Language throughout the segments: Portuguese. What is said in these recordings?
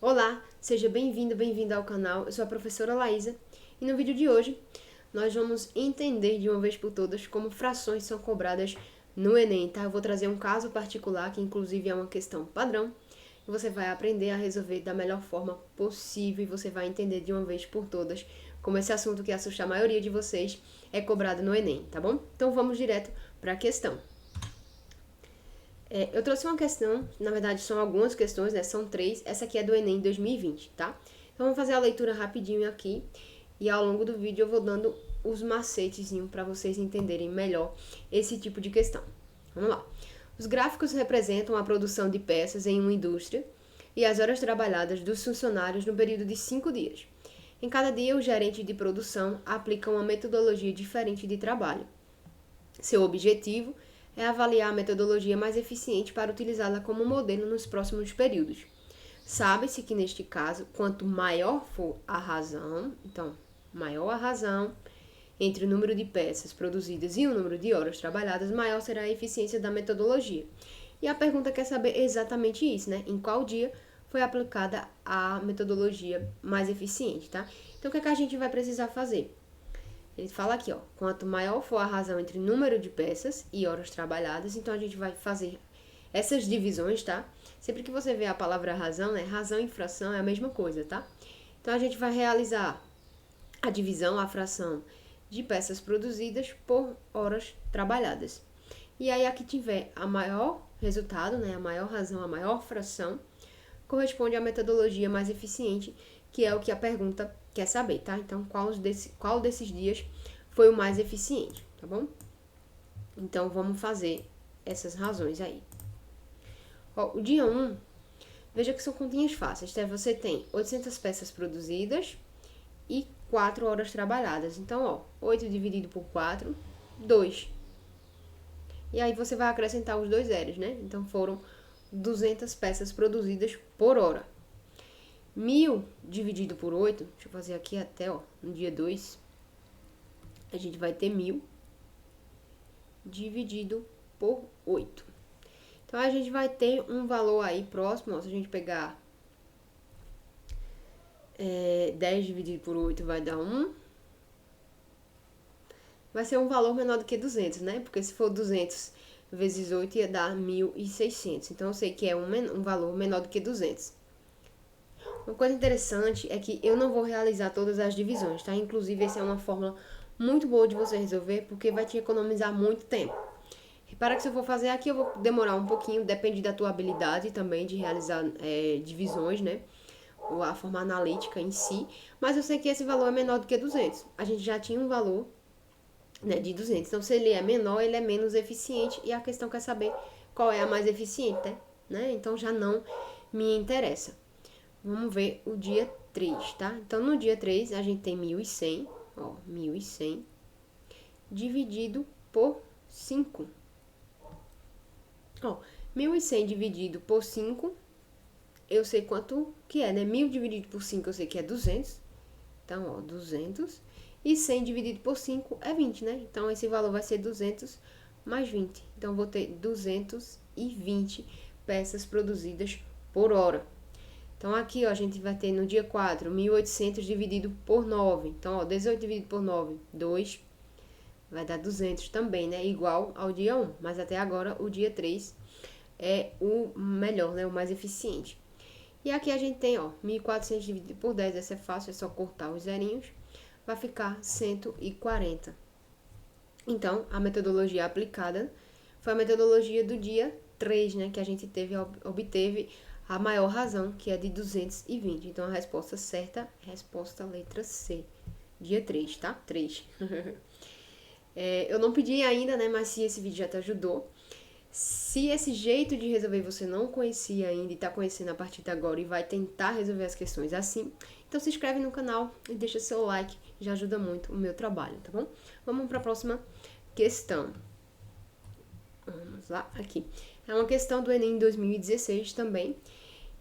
Olá, seja bem-vindo, bem-vinda ao canal. Eu sou a professora Laísa e no vídeo de hoje nós vamos entender de uma vez por todas como frações são cobradas no Enem, tá? Eu vou trazer um caso particular que inclusive é uma questão padrão e você vai aprender a resolver da melhor forma possível e você vai entender de uma vez por todas como esse assunto que assusta a maioria de vocês é cobrado no Enem, tá bom? Então vamos direto para a questão. Eu trouxe uma questão, na verdade são algumas questões, né? São 3. Essa aqui é do Enem 2020, tá? Então vamos fazer a leitura rapidinho aqui e ao longo do vídeo eu vou dando os macetezinhos para vocês entenderem melhor esse tipo de questão. Vamos lá. Os gráficos representam a produção de peças em uma indústria e as horas trabalhadas dos funcionários no período de 5 dias. Em cada dia, o gerente de produção aplica uma metodologia diferente de trabalho. Seu objetivo é avaliar a metodologia mais eficiente para utilizá-la como modelo nos próximos períodos. Sabe-se que, neste caso, quanto maior for a razão, então, maior a razão entre o número de peças produzidas e o número de horas trabalhadas, maior será a eficiência da metodologia. E a pergunta quer saber exatamente isso, né? Em qual dia foi aplicada a metodologia mais eficiente, tá? Então, o que é que a gente vai precisar fazer? Ele fala aqui, ó, quanto maior for a razão entre número de peças e horas trabalhadas, então a gente vai fazer essas divisões, tá? Sempre que você vê a palavra razão, né? Razão e fração é a mesma coisa, tá? Então a gente vai realizar a divisão, a fração de peças produzidas por horas trabalhadas. E aí aqui tiver a maior resultado, né? A maior razão, a maior fração, corresponde à metodologia mais eficiente, que é o que a pergunta quer saber, tá? Então, qual desses dias foi o mais eficiente, tá bom? Então, vamos fazer essas razões aí. Ó, o dia 1, veja que são continhas fáceis, tá? Você tem 800 peças produzidas e 4 horas trabalhadas. Então, ó, 8 dividido por 4, 2. E aí você vai acrescentar os dois zeros, né? Então, foram 200 peças produzidas por hora. 1000 dividido por 8, deixa eu fazer aqui até, ó, no dia 2, a gente vai ter 1000 dividido por 8. Então, a gente vai ter um valor aí próximo, ó, se a gente pegar 10 dividido por 8 vai dar 1. Vai ser um valor menor do que 200, né? Porque se for 200 vezes 8 ia dar 1.600. Então, eu sei que é um valor menor do que 200. Uma coisa interessante é que eu não vou realizar todas as divisões, tá? Inclusive, essa é uma fórmula muito boa de você resolver, porque vai te economizar muito tempo. Repara que se eu for fazer aqui, eu vou demorar um pouquinho, depende da tua habilidade também de realizar divisões, né? Ou a forma analítica em si. Mas eu sei que esse valor é menor do que 200. A gente já tinha um valor, né, de 200. Então, se ele é menor, ele é menos eficiente. E a questão quer saber qual é a mais eficiente, né? Então, já não me interessa. Vamos ver o dia 3, tá? Então, no dia 3, a gente tem 1.100, ó, 1.100, dividido por 5. Ó, 1.100 dividido por 5, eu sei quanto que é, né? 1.000 dividido por 5, eu sei que é 200. Então, ó, 200. E 100 dividido por 5 é 20, né? Então, esse valor vai ser 200 mais 20. Então, vou ter 220 peças produzidas por hora. Então, aqui, ó, a gente vai ter no dia 4, 1.800 dividido por 9. Então, ó, 18 dividido por 9, 2. Vai dar 200 também, né? Igual ao dia 1. Mas até agora, o dia 3 é o melhor, né? O mais eficiente. E aqui a gente tem, ó, 1.400 dividido por 10. Essa é fácil, é só cortar os zerinhos. Vai ficar 140. Então, a metodologia aplicada foi a metodologia do dia 3, né? Que a gente obteve a maior razão, que é de 220. Então, a resposta certa, resposta letra C. Dia 3, tá? 3. Eu não pedi ainda, né? Mas se esse vídeo já te ajudou. Se esse jeito de resolver você não conhecia ainda e tá conhecendo a partir de agora e vai tentar resolver as questões assim, então se inscreve no canal e deixa seu like, já ajuda muito o meu trabalho, tá bom? Vamos para a próxima questão. Vamos lá, aqui. É uma questão do Enem 2016 também.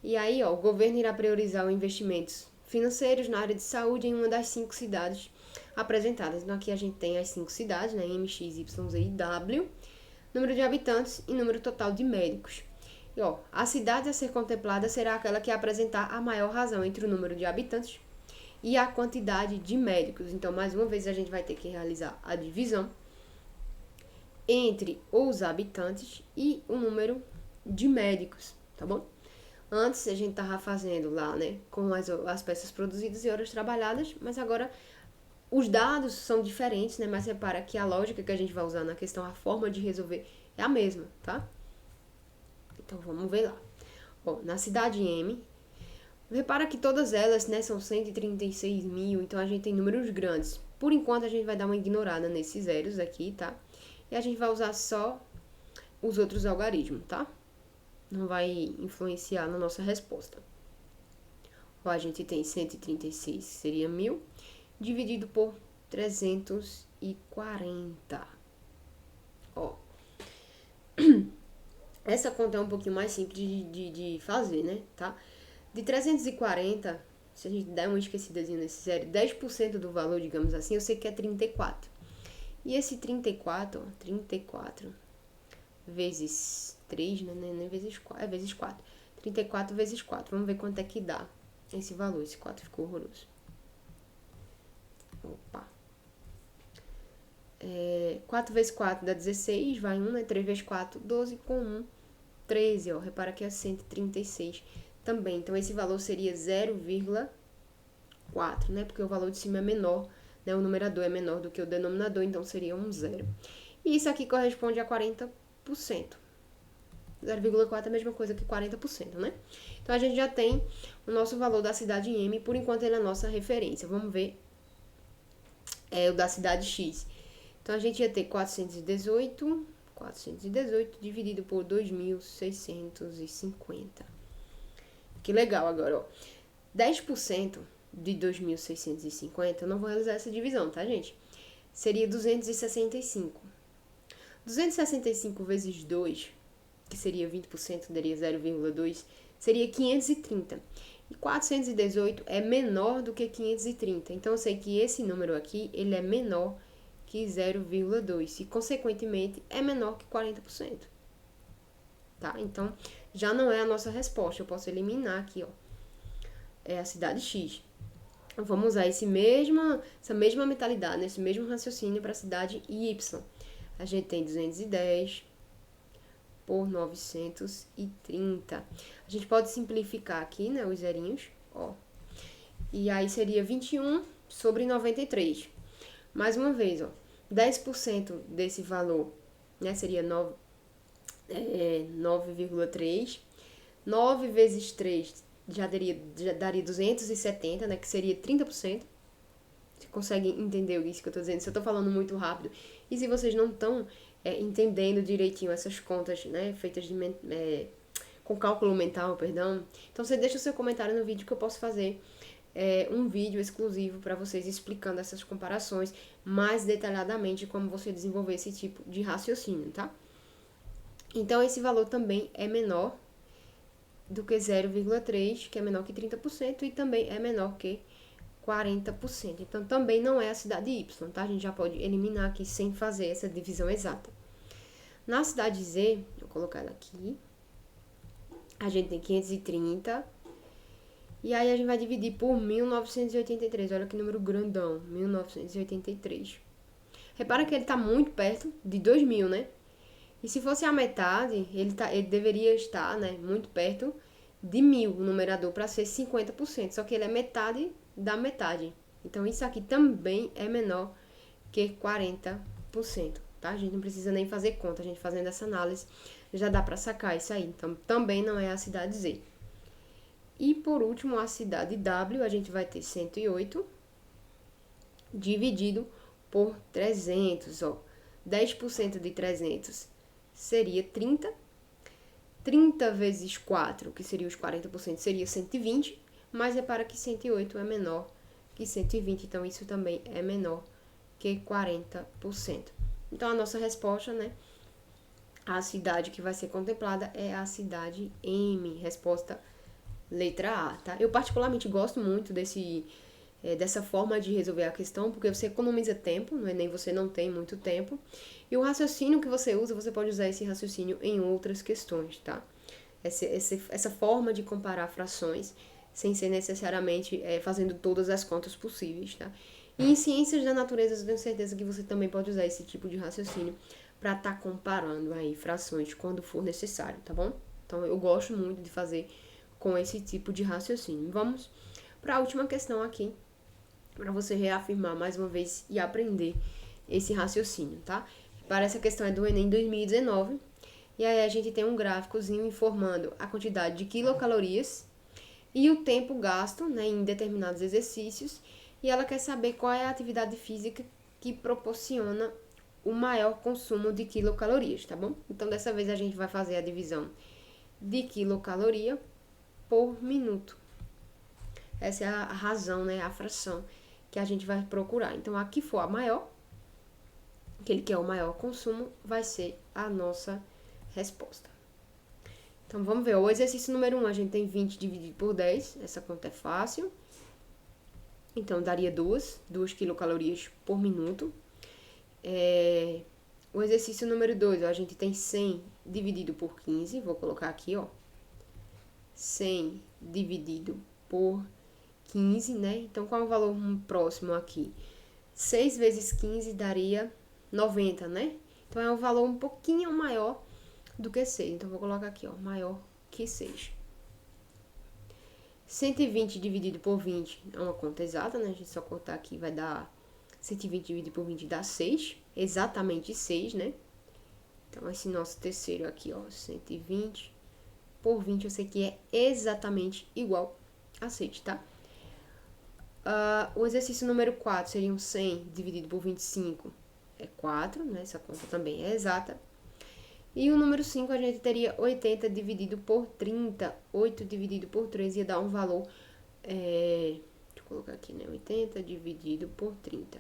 E aí, ó, o governo irá priorizar os investimentos financeiros na área de saúde em uma das 5 cidades apresentadas. Então, aqui a gente tem as 5 cidades, né? M, X, Y, Z e W. Número de habitantes e número total de médicos. E, ó, a cidade a ser contemplada será aquela que apresentar a maior razão entre o número de habitantes e a quantidade de médicos. Então, mais uma vez, a gente vai ter que realizar a divisão entre os habitantes e o número de médicos, tá bom? Antes a gente tava fazendo lá, né, com as peças produzidas e horas trabalhadas, mas agora os dados são diferentes, né, mas repara que a lógica que a gente vai usar na questão, a forma de resolver é a mesma, tá? Então vamos ver lá. Ó, na cidade M, repara que todas elas, né, são 136 mil, então a gente tem números grandes. Por enquanto a gente vai dar uma ignorada nesses zeros aqui, tá? E a gente vai usar só os outros algarismos, tá? Não vai influenciar na nossa resposta. Ó, a gente tem 136, seria 1000, dividido por 340. Ó, essa conta é um pouquinho mais simples de fazer, né, tá? De 340, se a gente der uma esquecidazinha nesse zero, 10% do valor, digamos assim, eu sei que é 34. E esse 34, ó, 34 vezes 3, né, nem vezes 4, é vezes 4. 34 vezes 4, vamos ver quanto é que dá esse valor, esse 4 ficou horroroso. Opa. 4 vezes 4 dá 16, vai 1, né, 3 vezes 4, 12, com 1, 13, ó, repara que é 136 também. Então, esse valor seria 0,4, né, porque o valor de cima é menor, né, o numerador é menor do que o denominador, então seria um zero. E isso aqui corresponde a 40%. 0,4 é a mesma coisa que 40%, né? Então, a gente já tem o nosso valor da cidade M, por enquanto ele é a nossa referência. Vamos ver o da cidade X. Então, a gente ia ter 418 dividido por 2.650. Que legal agora, ó. 10% de 2.650, eu não vou realizar essa divisão, tá, gente? Seria 265. 265 vezes 2, que seria 20%, daria 0,2, seria 530. E 418 é menor do que 530. Então, eu sei que esse número aqui, ele é menor que 0,2 e, consequentemente, é menor que 40%. Tá? Então, já não é a nossa resposta. Eu posso eliminar aqui, ó. É a cidade X. Vamos usar essa mesma mentalidade, esse mesmo raciocínio para a cidade Y. A gente tem 210 por 930. A gente pode simplificar aqui, né, os zerinhos, ó. E aí seria 21 sobre 93. Mais uma vez, ó, 10% desse valor, né, seria 9,3. 9 vezes 3 já daria 270, né, que seria 30%. Você consegue entender isso que eu tô dizendo? Se eu tô falando muito rápido. E se vocês não estão entendendo direitinho essas contas, né, feitas com cálculo mental, perdão. Então, você deixa o seu comentário no vídeo que eu posso fazer um vídeo exclusivo para vocês explicando essas comparações mais detalhadamente, como você desenvolver esse tipo de raciocínio, tá? Então, esse valor também é menor do que 0,3, que é menor que 30%, e também é menor que 40%. Então, também não é a cidade Y, tá? A gente já pode eliminar aqui sem fazer essa divisão exata. Na cidade Z, vou colocar ela aqui, a gente tem 530, e aí a gente vai dividir por 1983, olha que número grandão, 1983. Repara que ele tá muito perto de 2000, né? E se fosse a metade, ele deveria estar, né, muito perto de 1000, o numerador, para ser 50%. Só que ele é metade da metade. Então, isso aqui também é menor que 40%, tá? A gente não precisa nem fazer conta. A gente fazendo essa análise já dá para sacar isso aí. Então, também não é a cidade Z. E, por último, a cidade W, a gente vai ter 108 dividido por 300, ó. 10% de 300 seria 30. 30 vezes 4, que seria os 40%, seria 120. Mas repara que 108 é menor que 120. Então, isso também é menor que 40%. Então, a nossa resposta, né? A cidade que vai ser contemplada é a cidade M. Resposta letra A, tá? Eu particularmente gosto muito dessa forma de resolver a questão, porque você economiza tempo, no Enem você não tem muito tempo, e o raciocínio que você usa, você pode usar esse raciocínio em outras questões, tá? essa forma de comparar frações sem ser necessariamente fazendo todas as contas possíveis, tá? E em ciências da natureza, eu tenho certeza que você também pode usar esse tipo de raciocínio para estar comparando aí frações quando for necessário, tá bom? Então, eu gosto muito de fazer com esse tipo de raciocínio. Vamos para a última questão aqui, para você reafirmar mais uma vez e aprender esse raciocínio, tá? Para essa questão é do Enem 2019, e aí a gente tem um gráficozinho informando a quantidade de quilocalorias e o tempo gasto, né, em determinados exercícios, e ela quer saber qual é a atividade física que proporciona o maior consumo de quilocalorias, tá bom? Então, dessa vez a gente vai fazer a divisão de quilocaloria por minuto. Essa é a razão, né, a fração que a gente vai procurar. Então, a que for a maior, aquele que é o maior consumo, vai ser a nossa resposta. Então, vamos ver. O exercício número 1, a gente tem 20 dividido por 10. Essa conta é fácil. Então, daria 2 quilocalorias por minuto. O exercício número 2, a gente tem 100 dividido por 15. Vou colocar aqui, ó. 100 dividido por 15, né? Então, qual é o valor próximo aqui? 6 vezes 15 daria 90, né? Então, é um valor um pouquinho maior do que 6. Então, vou colocar aqui, ó, maior que 6. 120 dividido por 20 é uma conta exata, né? A gente só cortar aqui vai dar 120 dividido por 20 dá 6. Exatamente 6, né? Então, esse nosso terceiro aqui, ó, 120 por 20, eu sei que é exatamente igual a 6, tá? O exercício número 4 seria um 100 dividido por 25, é 4, né? Essa conta também é exata. E o número 5 a gente teria 80 dividido por 30, 8 dividido por 3 ia dar um valor, deixa eu colocar aqui, né? 80 dividido por 30.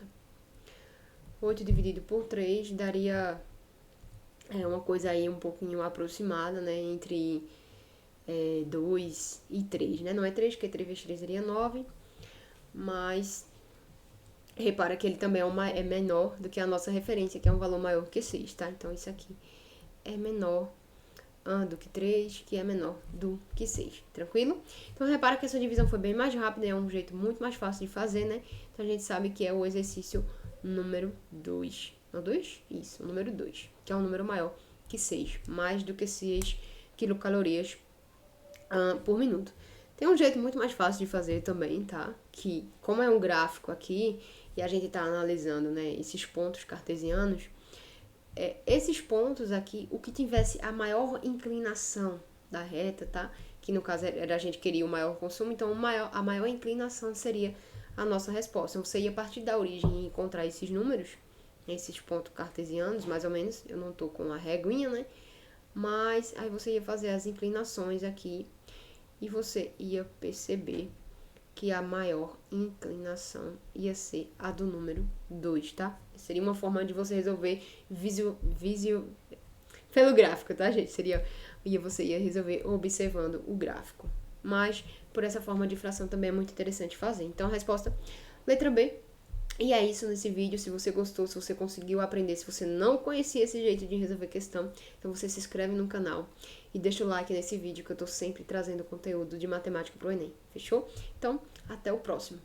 8 dividido por 3 daria uma coisa aí um pouquinho aproximada, né? Entre 2 e 3, né? Não é 3, porque 3 vezes 3 seria 9, mas repara que ele também é menor do que a nossa referência, que é um valor maior que 6, tá? Então, isso aqui é menor do que 3, que é menor do que 6, tranquilo? Então, repara que essa divisão foi bem mais rápida, é um jeito muito mais fácil de fazer, né? Então, a gente sabe que é o exercício número 2. Não 2? Isso, o número 2, que é um número maior que 6, mais do que 6 quilocalorias por minuto. Tem um jeito muito mais fácil de fazer também, tá? Que, como é um gráfico aqui, e a gente tá analisando, né, esses pontos cartesianos, esses pontos aqui, o que tivesse a maior inclinação da reta, tá? Que no caso era a gente queria o maior consumo, então a maior inclinação seria a nossa resposta. Então, você ia partir da origem e encontrar esses números, esses pontos cartesianos, mais ou menos. Eu não tô com a reguinha, né? Mas aí você ia fazer as inclinações aqui e você ia perceber que a maior inclinação ia ser a do número 2, tá? Seria uma forma de você resolver pelo gráfico, tá, gente? Você ia resolver observando o gráfico. Mas, por essa forma de fração também é muito interessante fazer. Então, a resposta, letra B. E é isso nesse vídeo. Se você gostou, se você conseguiu aprender, se você não conhecia esse jeito de resolver questão, então você se inscreve no canal e deixa o like nesse vídeo, que eu tô sempre trazendo conteúdo de matemática pro Enem. Fechou? Então, até o próximo.